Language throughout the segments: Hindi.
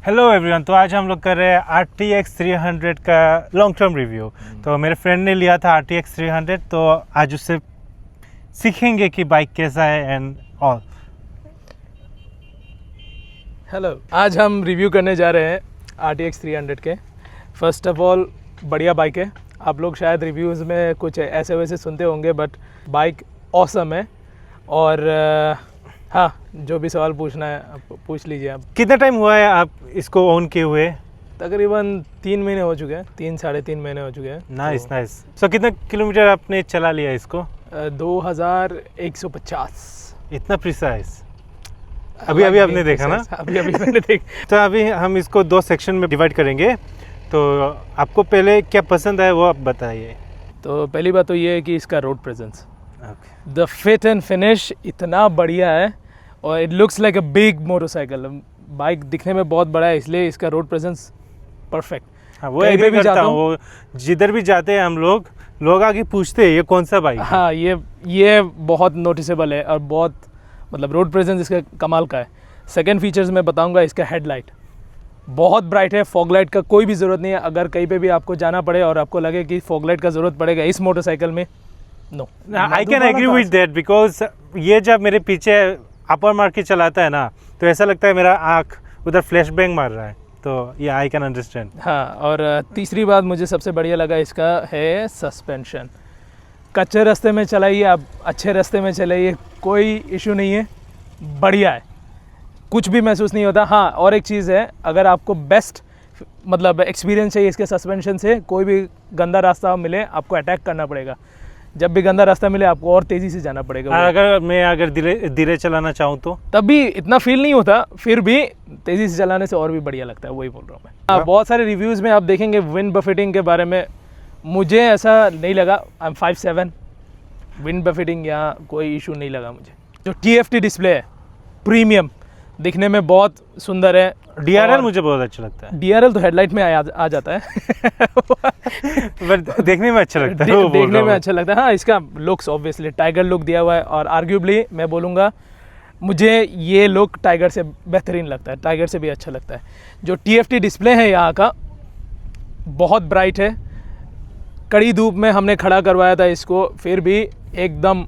Hello everyone. तो आज हम लोग कर रहे हैं RTX 300 का लॉन्ग टर्म रिव्यू। तो मेरे फ्रेंड ने लिया था RTX 300, तो आज उससे सीखेंगे कि बाइक कैसा है एंड ऑल। हेलो, आज हम रिव्यू करने जा रहे हैं RTX 300 के। फर्स्ट ऑफ ऑल बढ़िया बाइक है। आप लोग शायद रिव्यूज़ में कुछ ऐसे वैसे सुनते होंगे, बट बाइक ऑसम है। और हाँ, जो भी सवाल पूछना है आप पूछ लीजिए। आप कितना टाइम हुआ है आप इसको ओन किए हुए? तकरीबन 3 महीने हो चुके हैं, 3-3.5 महीने हो चुके हैं। Nice nice. सो कितना किलोमीटर आपने चला लिया इसको? 2150। इतना प्रिसाइज? अभी आपने देखा ना? अभी मैंने देखा। तो अभी हम इसको 2 सेक्शन में डिवाइड करेंगे। तो आपको पहले क्या पसंद है वो आप बताइए। तो पहली बात तो ये है कि इसका road presence, the fit and finish इतना बढ़िया है और it looks like a big motorcycle. Bike दिखने में बहुत बड़ा है, इसलिए इसका रोड प्रेजेंस परफेक्ट। हाँ, वो एग्री करता हूँ। वो जिधर भी जाते हैं हम लोग आगे पूछते हैं ये कौन सा बाइक है। हाँ, ये बहुत नोटिसेबल है और बहुत मतलब रोड प्रेजेंस इसका कमाल का है। सेकंड फीचर्स मैं बताऊंगा, इसका हेडलाइट बहुत ब्राइट है। फॉग लाइट का कोई भी ज़रूरत नहीं है। अगर कहीं पे भी आपको जाना पड़े और आपको लगे कि फॉग लाइट का ज़रूरत पड़ेगा इस मोटरसाइकिल में, no, I can agree with that, because ये जब मेरे पीछे अपर मार के चलाता है ना, तो ऐसा लगता है मेरा आँख उधर फ्लैश बैंग मार रहा है। तो ये आई कैन अंडरस्टैंड। हाँ, और तीसरी बात मुझे सबसे बढ़िया लगा इसका है सस्पेंशन। कच्चे रास्ते में चलाइए, आप अच्छे रास्ते में चलाइए, कोई इशू नहीं है, बढ़िया है, कुछ भी महसूस नहीं होता। हाँ, और एक चीज़ है, अगर आपको बेस्ट मतलब एक्सपीरियंस चाहिए इसके सस्पेंशन से, कोई भी गंदा रास्ता मिले आपको अटैक करना पड़ेगा। जब भी गंदा रास्ता मिले आपको और तेज़ी से जाना पड़ेगा। अगर धीरे चलाना चाहूँ तो तभी इतना फील नहीं होता, फिर भी तेज़ी से चलाने से और भी बढ़िया लगता है, वही बोल रहा हूँ मैं। हाँ, बहुत सारे रिव्यूज़ में आप देखेंगे विंड बफेटिंग के बारे में, मुझे ऐसा नहीं लगा। आई एम 5'7", विंड बफेटिंग यहाँ कोई इशू नहीं लगा मुझे। जो TFT डिस्प्ले है प्रीमियम, दिखने में बहुत सुंदर है। DRL मुझे बहुत अच्छा लगता है। DRL तो हेडलाइट में आ जाता है बट देखने में अच्छा लगता है। देखने में अच्छा लगता है। हाँ, इसका लुक्स ऑब्वियसली टाइगर लुक दिया हुआ है, और आर्ग्यूबली मैं बोलूँगा मुझे ये लुक टाइगर से बेहतरीन लगता है, टाइगर से भी अच्छा लगता है। जो TFT डिस्प्ले है यहाँ का बहुत ब्राइट है। कड़ी धूप में हमने खड़ा करवाया था इसको, फिर भी एकदम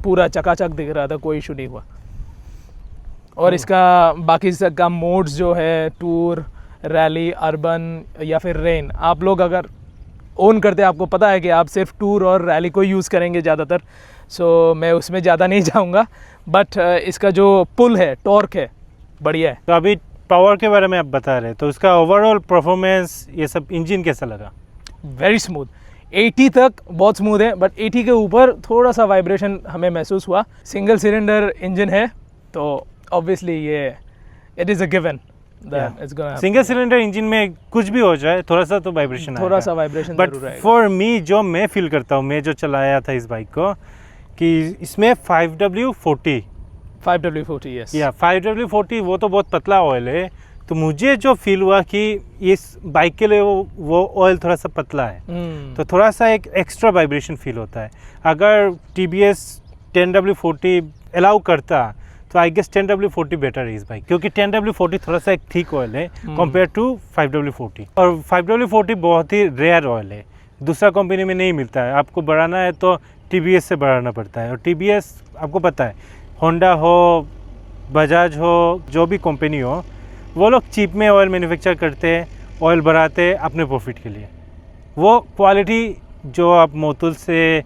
पूरा चकाचक दिख रहा था, कोई इशू नहीं हुआ। और इसका बाकी का मोड्स जो है, टूर, रैली, अर्बन या फिर रेन, आप लोग अगर ओन करते हैं आपको पता है कि आप सिर्फ टूर और रैली को यूज़ करेंगे ज़्यादातर। सो मैं उसमें ज़्यादा नहीं जाऊंगा, बट इसका जो पुल है, टॉर्क है, बढ़िया है। तो अभी पावर के बारे में आप बता रहे, तो उसका ओवरऑल परफॉर्मेंस, ये सब इंजन कैसा लगा? Very smooth. 80 तक बहुत स्मूथ है, बट 80 के ऊपर थोड़ा सा वाइब्रेशन हमें महसूस हुआ। सिंगल सिलेंडर इंजन है, तो ऑब्वियसली ये it is a given. Single cylinder engine में कुछ भी हो जाए थोड़ा सा तो वाइब्रेशन आएगा, थोड़ा सा वाइब्रेशन बट फॉर मी जो मैं फील करता हूँ, मैं जो चलाया था इस बाइक को, कि इसमें 5W40 यस, या 5W40 वो तो बहुत पतला ऑयल है। तो मुझे जो फील हुआ कि इस बाइक के लिए वो ऑयल थोड़ा सा पतला है, तो थोड़ा सा एक एक्स्ट्रा वाइब्रेशन फील होता है। अगर TBS 10W40 अलाउ करता तो आई गेस 10W40 बेटर है इस बाइक, क्योंकि 10W40 थोड़ा सा एक ठीक ऑयल है कंपेयर टू 5W40। और 5W40 बहुत ही रेयर ऑयल है, दूसरा कंपनी में नहीं मिलता है। आपको बढ़ाना है तो TBS से बढ़ाना पड़ता है, और TBS आपको पता है, होंडा हो, बजाज हो, जो भी कंपनी हो, वो लोग चीप में ऑयल मैन्युफैक्चर करते हैं, ऑयल बढ़ाते अपने प्रॉफिट के लिए। वो क्वालिटी जो आप मोतुल से,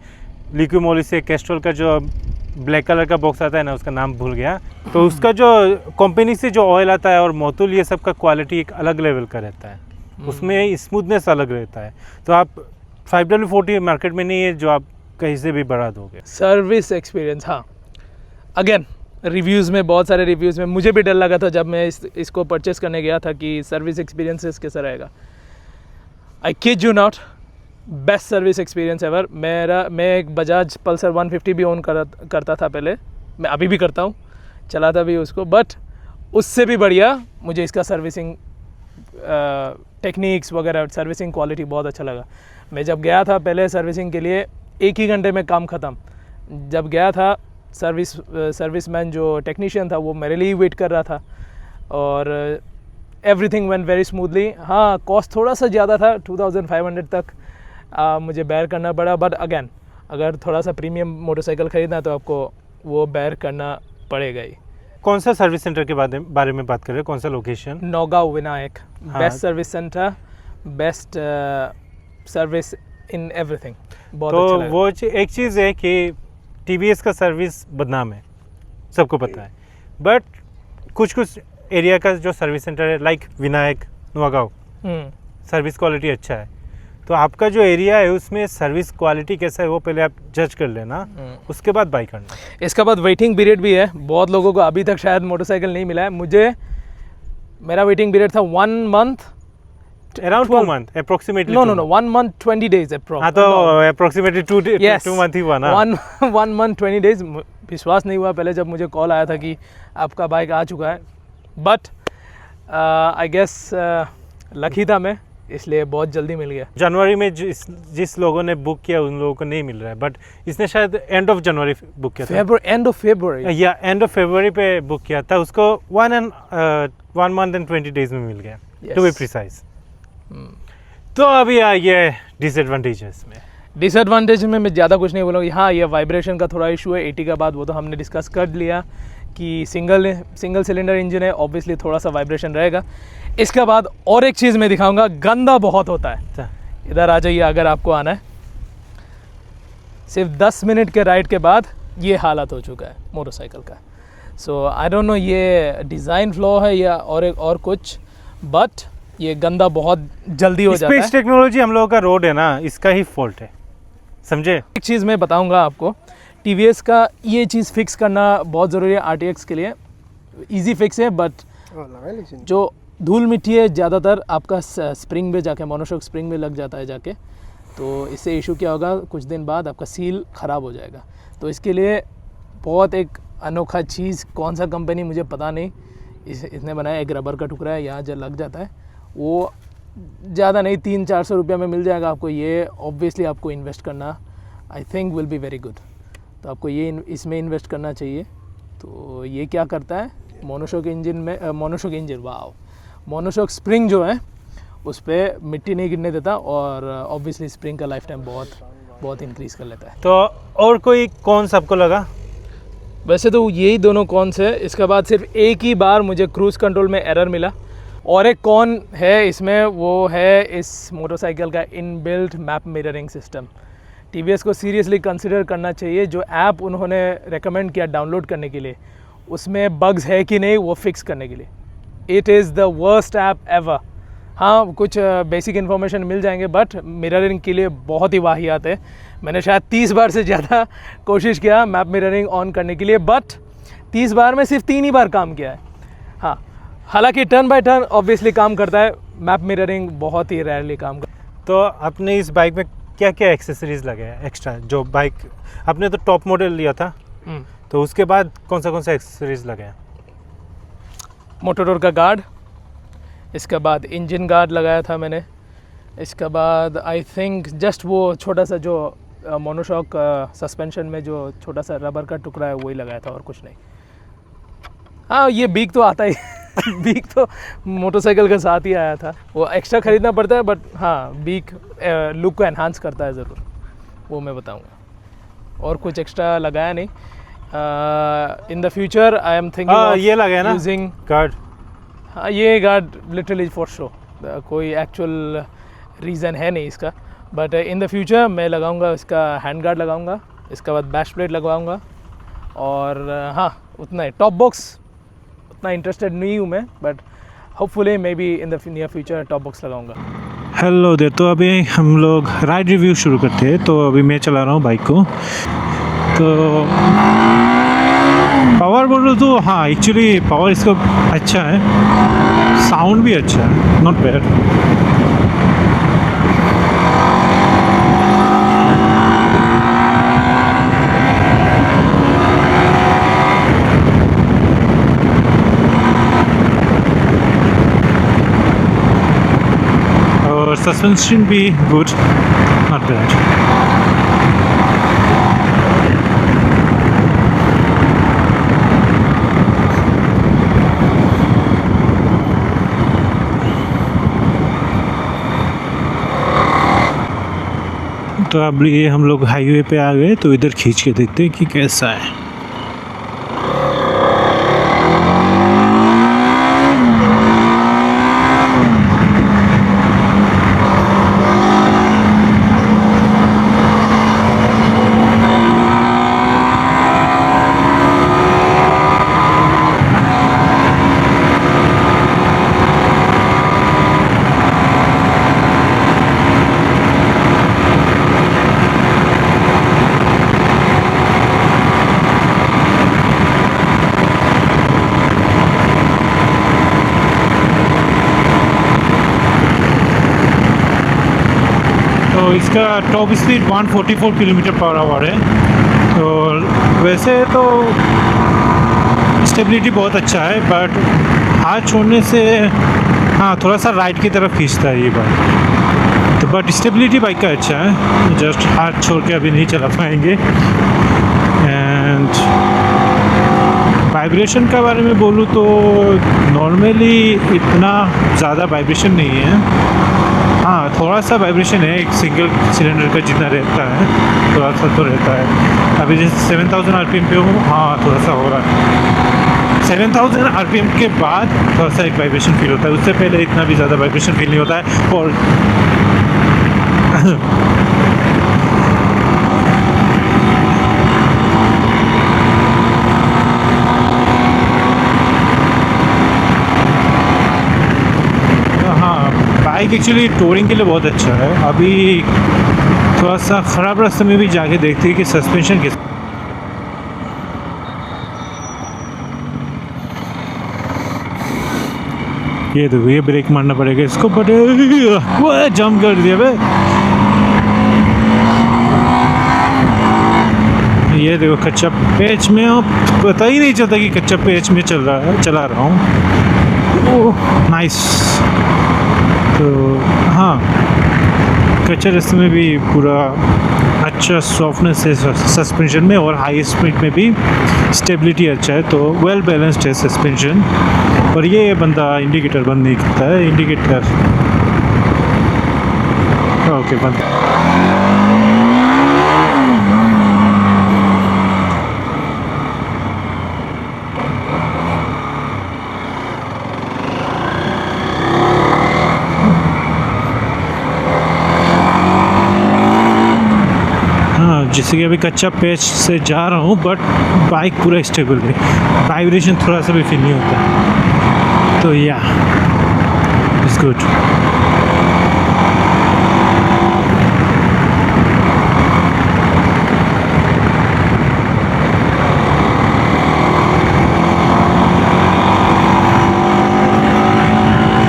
लिक्विमोली से, कैस्ट्रॉल का जो ब्लैक कलर का बॉक्स आता है ना, उसका नाम भूल गया, तो उसका जो कंपनी से जो ऑयल आता है और मोतुल, ये सब का क्वालिटी एक अलग लेवल का रहता है, उसमें स्मूथनेस अलग रहता है। तो आप 5W40 मार्केट में नहीं है जो आप कहीं से भी बढ़ा दोगे। सर्विस एक्सपीरियंस, हाँ, अगेन रिव्यूज़ में, बहुत सारे रिव्यूज़ में मुझे भी डर लगा था जब मैं इसको परचेस करने गया था कि सर्विस एक्सपीरियंसेस कैसा रहेगा। I kid you not, best service experience ever. मैं एक बजाज पल्सर 150 भी ओन करता था पहले, मैं अभी भी करता हूँ, चलाता भी उसको, बट उससे भी बढ़िया मुझे इसका सर्विसिंग टेक्निक्स वगैरह, सर्विसिंग क्वालिटी बहुत अच्छा लगा। मैं जब गया था पहले सर्विसिंग के लिए, 1 ही घंटे में काम ख़त्म। जब गया था सर्विसमैन जो टेक्नीशियन था वो मेरे लिए वेट कर रहा था, और एवरीथिंग वेंट वेरी स्मूथली। हाँ, कॉस्ट थोड़ा सा ज़्यादा था, 2500 तक मुझे बेयर करना पड़ा, बट अगेन अगर थोड़ा सा प्रीमियम मोटरसाइकिल ख़रीदना है तो आपको वो बेयर करना पड़ेगा ही। कौन सा सर्विस सेंटर के बारे में बात कर रहे हैं, कौन सा लोकेशन? नौगांव विनायक, हाँ। Best service centre, best service in everything. बहुत तो अच्छा लगा। वो एक चीज़ है कि टीवीएस का सर्विस बदनाम है, सबको पता है, बट कुछ कुछ एरिया का जो सर्विस सेंटर है like Vinayak, Naugaon, service quality अच्छा है। तो आपका जो एरिया है उसमें सर्विस क्वालिटी कैसा है वो पहले आप जज कर लेना, उसके बाद बाई करना। इसके बाद वेटिंग पीरियड भी है। बहुत लोगों को अभी तक शायद मोटरसाइकिल नहीं मिला है। मेरा वेटिंग पीरियड था 1 month, around 2 month approximately. No 1 month 20 days हाँ, तो अप्रोक्सीमेटली 2 मंथ ही हुआ ना। 1 मंथ 20 डेज। विश्वास नहीं हुआ पहले जब मुझे कॉल आया था कि आपका बाइक आ चुका है, बट आई गेस लकी था मैं, इसलिए बहुत जल्दी मिल गया। जनवरी में जिस लोगों ने बुक किया उन लोगों को नहीं मिल रहा है, बट इसने शायद एंड ऑफ जनवरी बुक किया था, एंड ऑफ फरवरी या एंड ऑफ फरवरी पे बुक किया था, उसको 1 मंथ एंड 20 डेज में मिल गया, टू बी प्रिसाइज। तो अभी आ गया डिसएडवांटेजेस में। डिसएडवांटेज में मैं ज़्यादा कुछ नहीं बोलूँगा। हाँ, ये वाइब्रेशन का थोड़ा इशू है 80 का बाद, वो तो हमने डिस्कस कर लिया कि सिंगल सिलेंडर इंजन है, ऑब्वियसली थोड़ा सा वाइब्रेशन रहेगा। इसके बाद और एक चीज़ मैं दिखाऊंगा, गंदा बहुत होता है। इधर आ जाइए अगर आपको आना है। सिर्फ 10 मिनट के राइड के बाद ये हालत हो चुका है मोटरसाइकिल का। सो आई डोंट नो ये डिज़ाइन फ्लॉ है या और कुछ, बट ये गंदा बहुत जल्दी हो जाता है। स्पेस टेक्नोलॉजी हम लोगों का रोड है ना, इसका ही फॉल्ट है, समझे। एक चीज़ मैं बताऊंगा आपको, टीवीएस का ये चीज़ फिक्स करना बहुत ज़रूरी है आरटीएक्स के लिए। इजी फिक्स है, बट जो धूल मिट्टी है ज़्यादातर आपका स्प्रिंग में जाके, मोनोशॉक स्प्रिंग में लग जाता है जाके, तो इससे इशू क्या होगा, कुछ दिन बाद आपका सील ख़राब हो जाएगा। तो इसके लिए बहुत एक अनोखा चीज़, कौन सा कंपनी मुझे पता नहीं, इसने बनाया, एक रबर का टुकड़ा है, यहाँ जब लग जाता है, वो ज़्यादा नहीं 300-400 रुपये में मिल जाएगा आपको। ये ऑब्वियसली आपको इन्वेस्ट करना I think will be very good, तो आपको ये इसमें इन्वेस्ट करना चाहिए। तो ये क्या करता है, मोनोशॉक मोनोशॉक स्प्रिंग जो है उस पर मिट्टी नहीं गिरने देता, और ऑब्वियसली स्प्रिंग का लाइफ टाइम बहुत इंक्रीज़ कर लेता है। तो और कोई कौन सा आपको लगा? वैसे तो यही दोनों कौन से है। इसके बाद सिर्फ एक ही बार मुझे क्रूज़ कंट्रोल में एरर मिला, और एक कौन है इसमें, वो है इस मोटरसाइकिल का inbuilt map mirroring system. TVS को सीरियसली कंसिडर करना चाहिए। जो ऐप उन्होंने रेकमेंड किया डाउनलोड करने के लिए, उसमें बग्स है कि नहीं वो फिक्स करने के लिए। It is the worst app ever. हाँ, कुछ बेसिक इन्फॉर्मेशन मिल जाएंगे, बट मिररिंग के लिए बहुत ही वाहियात है। मैंने शायद 30 बार से ज़्यादा कोशिश किया मैप मिररिंग ऑन करने के लिए, बट 30 बार में सिर्फ 3 ही बार काम किया है। हाँ, हालांकि टर्न बाय टर्न ऑब्वियसली काम करता है, मैप मिररिंग बहुत ही रेयरली काम करता है। तो आपने इस बाइक में क्या क्या एक्सेसरीज लगाया एक्स्ट्रा? जो बाइक आपने तो टॉप मॉडल लिया था, तो उसके बाद कौन सा एक्सेसरीज लगाया? मोटोरोर का गार्ड, इसके बाद इंजन गार्ड लगाया था मैंने, इसके बाद आई थिंक जस्ट वो छोटा सा जो मोनोशॉक सस्पेंशन में जो छोटा सा रबर का टुकड़ा है वही लगाया था, और कुछ नहीं। हाँ, ये बीक तो आता ही बीक तो मोटरसाइकिल के साथ ही आया था, वो एक्स्ट्रा ख़रीदना पड़ता है, बट हाँ बीक लुक को एनहांस करता है ज़रूर, वो मैं बताऊँगा। और कुछ एक्स्ट्रा लगाया नहीं। In the future I am thinking ये लगाया ना यूजिंग गार्ड। हाँ, ये गार्ड लिटरली फॉर शो, कोई एक्चुअल रीज़न है नहीं इसका, बट इन द फ्यूचर मैं लगाऊंगा, इसका हैंड गार्ड लगाऊंगा, इसके बाद बैश प्लेट लगवाऊंगा, और हाँ उतना ही। टॉप बॉक्स उतना इंटरेस्टेड नहीं हूँ मैं, but hopefully may be in the near future top box लगाऊंगा। हेलो देर, तो अभी हम लोग राइड रिव्यू शुरू करते हैं। तो अभी मैं चला रहा हूँ बाइक को। तो पावर बोलो तो हाँ, एक्चुअली पावर इसका अच्छा है, साउंड भी अच्छा है, नॉट बैड। और सस्पेंशन भी गुड, नॉट बैड। तो अब ये हम लोग हाईवे पे आ गए, तो इधर खींच के देखते हैं कि कैसा है। तो इसका टॉप स्पीड 144 km/h है। और वैसे तो स्टेबिलिटी बहुत अच्छा है, बट हाथ छोड़ने से हाँ थोड़ा सा राइट की तरफ खींचता है ये बाइक। तो बट स्टेबिलिटी बाइक का अच्छा है, जस्ट हाथ छोड़ के अभी नहीं चला पाएंगे। एंड वाइब्रेशन का बारे में बोलूँ तो नॉर्मली इतना ज़्यादा वाइब्रेशन नहीं है। हाँ थोड़ा सा वाइब्रेशन है, एक सिंगल सिलेंडर का जितना रहता है थोड़ा सा तो रहता है। अभी जैसे 7000 RPM पे हूँ, हाँ थोड़ा सा हो रहा है। 7000 RPM के बाद थोड़ा सा एक वाइब्रेशन फील होता है, उससे पहले इतना भी ज़्यादा वाइब्रेशन फील नहीं होता है। और बाइक एक्चुअली टूरिंग के लिए बहुत अच्छा है। अभी थोड़ा सा ख़राब रास्ते में भी जाके देखते हैं कि सस्पेंशन किस ये देखो, ये ब्रेक मारना पड़ेगा इसको, बट वो जंप कर दिया भाई। ये देखो कच्चा पेच में, पता ही नहीं चलता कि कच्चा पेच में चला रहा हूँ। Oh nice. तो हाँ कच्चे रास्ते में भी पूरा अच्छा सॉफ्टनेस है सस्पेंशन में, और हाई स्पीड में भी स्टेबिलिटी अच्छा है, तो वेल बैलेंस्ड है सस्पेंशन। और ये बंदा इंडिकेटर बंद नहीं करता है, इंडिकेटर ओके बंद। जैसे कि अभी कच्चा पेच से जा रहा हूँ, बट बाइक पूरा स्टेबल है, वाइब्रेशन थोड़ा सा भी फील नहीं होता। तो या इट्स गुड।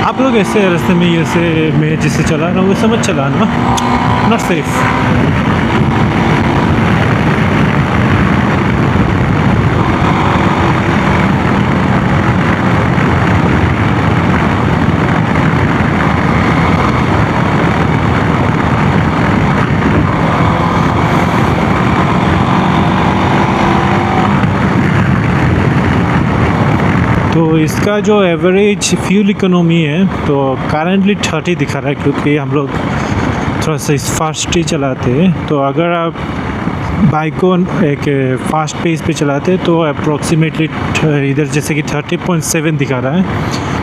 आप लोग ऐसे रास्ते में ऐसे मैं जिससे चला रहा हूँ वैसे मत चलाना, नॉट सेफ। तो इसका जो एवरेज फ्यूल इकोनॉमी है तो करंटली 30 दिखा रहा है, क्योंकि हम लोग थोड़ा सा फास्ट ही चलाते हैं। तो अगर आप बाइक को एक फास्ट पेस पे चलाते हैं तो अप्रोक्सीमेटली इधर जैसे कि 30.7 दिखा रहा है,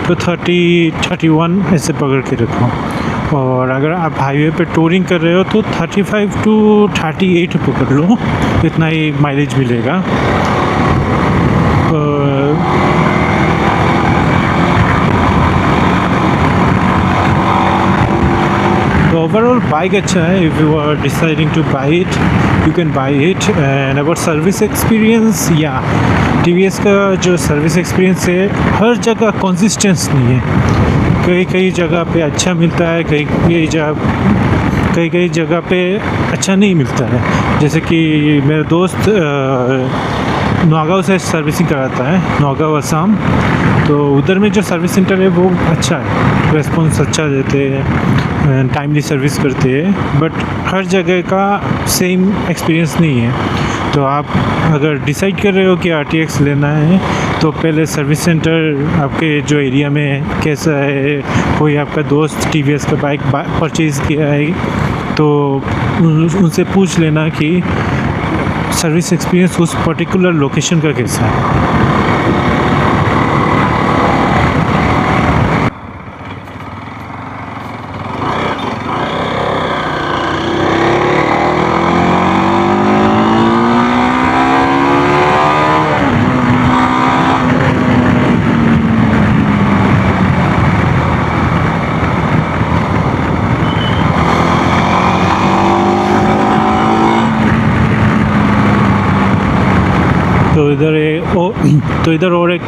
तो 30-31 ऐसे पकड़ के रखो। और अगर आप हाईवे पे टूरिंग कर रहे हो तो 35 to 38 पकड़ लो, इतना ही माइलेज मिलेगा। ओवरऑल बाइक अच्छा है। If you are deciding to buy it you can buy it. And about service experience, या TVS का जो सर्विस एक्सपीरियंस है हर जगह कंसिस्टेंस नहीं है। कई जगह पे अच्छा मिलता है, कई जगह पे अच्छा नहीं मिलता है। जैसे कि मेरा दोस्त नौगांव से सर्विसिंग कराता है, नौगांव असम, तो उधर में जो सर्विस सेंटर है वो अच्छा है, रेस्पॉन्स अच्छा देते हैं, टाइमली सर्विस करते हैं। बट हर जगह का सेम एक्सपीरियंस नहीं है। तो आप अगर डिसाइड कर रहे हो कि RTX लेना है तो पहले सर्विस सेंटर आपके जो एरिया में कैसा है, कोई आपका दोस्त TVS का बाइक परचेज़ किया है तो उनसे पूछ लेना कि सर्विस एक्सपीरियंस उस पर्टिकुलर लोकेशन का कैसा है। तो इधर और एक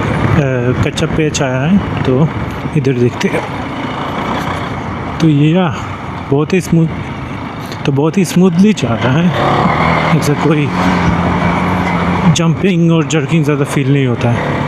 कच्चा पेच आया है, तो इधर देखते हैं। तो ये बहुत ही स्मूथली चल रहा है, ऐसा कोई जंपिंग और जर्किंग ज़्यादा फील नहीं होता है।